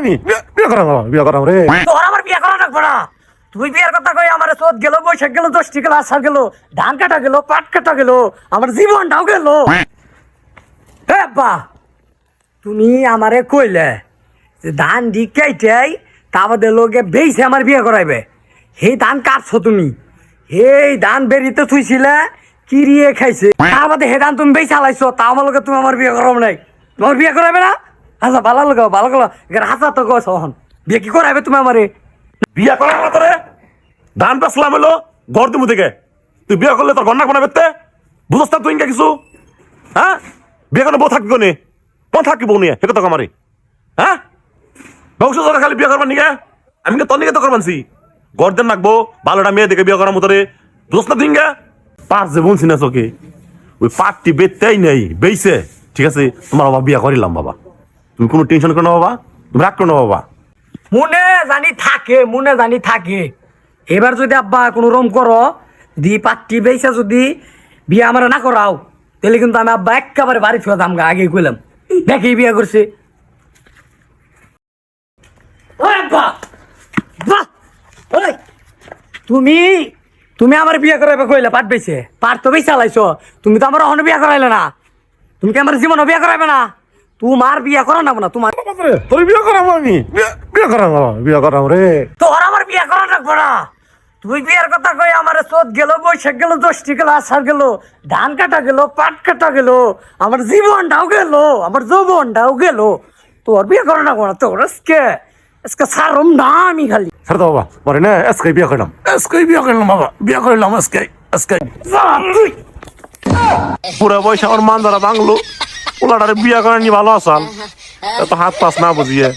আমি বিয়া করাম রে। তোর আমার বিয়া করা লাগবে না। তুই বিয়ার কথা কই আমার চোদ গেল, বৈশাখ গেল, দশটি গেল, আষাঢ় গেল, ধান কাটা গেল, পাট কাটা গেল, আমার জীবনটাও গেল। হে বা তুমি আমারে কইলে যে ধান দি কেইটাই তা বাদে লোকে বেইছে আমার বিয়ে করাইবে। সেই ধান কাটছো তুমি, এই ধান বেরিতে থুইছিলে কিরিয়ে খাইছে, তার বাদে হে ধান তুমি বেই চালাইছো, তা আমার লোকে তুমি আমার বিয়ে করাবো নাই। তোমার বিয়ে করাইবে না? আচ্ছা ভালো লাগাও, ভালো লাগলো। এখানে হাসা তো গছ হন, বিয়ে কি করাইবে তুমি আমারে? বিয়া করার না তোরে ধান বেসলাম হলো ঘর দিমু থেকে। তুই বিয়া করলে তোর ঘর না বানাবে তে বুঝছ না তুই ইনকা কিছু? হ্যাঁ, বিয়ে করে বউ থাকবি কোনে? কোন থাকবি বউ নিয়ে হেকে তো আমারে? হ্যাঁ, ভবিষ্যৎ তোরা খালি বিয়ে করবার নিকে আমি তোর নিকে তো করবানছি। গর্দেন রাখবো ভালোটা মেয়ে দেখে বিয়ে করার মতরে বুঝছ না তুই ইনকা? পার যে বলছি না তোকে ওই পাটটি বেচতেই নেই, বেইছে ঠিক আছে। তোমার বাবা বিয়া করিলাম বাবা, তুমি কোনো টেনশন করো না বাবা, তুমি রাগ করো না বাবা। মনে জানি থাকে, মনে জানি থাকে। এবার যদি আব্বা কোনো রম করো দি পাত্তি বেইসা যদি বিয়ে আমার না করাও, তাহলে কিন্তু আমি আব্বা একেবারে বাড়ি ফেরত আমগা আগে কইলাম দেখি বিয়ে করছে। ওই আব্বা, বাহ, ওই তুমি তুমি আমার বিয়ে করাইবে কইলে পাট বেইছে, পাট তো বেই চালাইছো, তুমি তো আমার অহন বিয়ে করাইলে না। তুমি কি আমার জীবনও বিয়ে করাইবে না? তোমার বিয়ে করা না না তোমার। তোর বিয়া করাম আমি, বিয়া করাম বাবা, বিয়া করাম রে। তোর আমার বিয়ে করা লাগবে না। তুই বিয়ের কথা কই আমার চোদ গেল, বৈশাখ গেল, দশটি গেল, আষাঢ় গেল, ধান কাটা গেল, পাট কাটা গেল, আমার জীবনটাও গেল, আমার যৌবনটাও গেল। তোর বিয়ে করা লাগবে না। তোর আজকে আজকে সারম না আমি খালি ছাড় তো বাবা, পরে না আজকে বিয়া করলাম, আজকে বিয়া করলাম বাবা, বিয়া করলাম আজকে আজকে। পুরা বয়স আমার মান ধরা বাংলো ওলাটারে বিয়া করে নি ভালো আসাল এত হাত পাস না বুঝিয়ে।